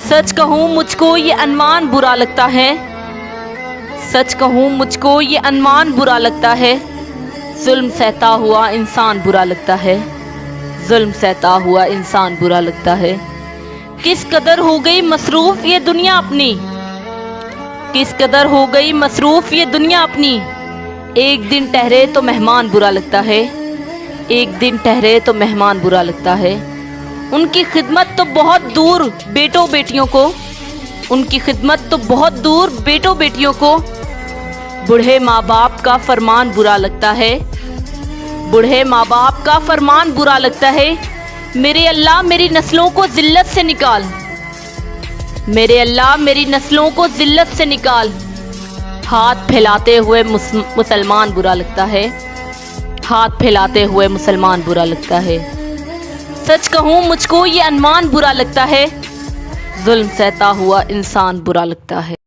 सच कहूँ मुझको ये अनमान बुरा लगता है, सच कहूँ मुझको ये अनमान बुरा लगता है। जुल्म सहता हुआ इंसान बुरा लगता है, जुल्म सहता हुआ इंसान बुरा लगता है। किस कदर हो गई मसरूफ ये दुनिया अपनी, किस कदर हो गई मसरूफ ये दुनिया अपनी। एक दिन ठहरे तो मेहमान बुरा लगता है, एक दिन ठहरे तो मेहमान बुरा लगता है। उनकी खिदमत तो बहुत दूर बेटों बेटियों को, उनकी खिदमत तो बहुत दूर बेटों बेटियों को। बूढ़े माँ बाप का फरमान बुरा लगता है, बूढ़े माँ बाप का फरमान बुरा लगता है। मेरे अल्लाह मेरी नस्लों को जिल्लत से निकाल, मेरे अल्लाह मेरी नस्लों को जिल्लत से निकाल। हाथ फैलाते हुए मुसलमान बुरा लगता है, हाथ फैलाते हुए मुसलमान बुरा लगता है। सच कहूँ मुझको ये अनमान बुरा लगता है, जुल्म सहता हुआ इंसान बुरा लगता है।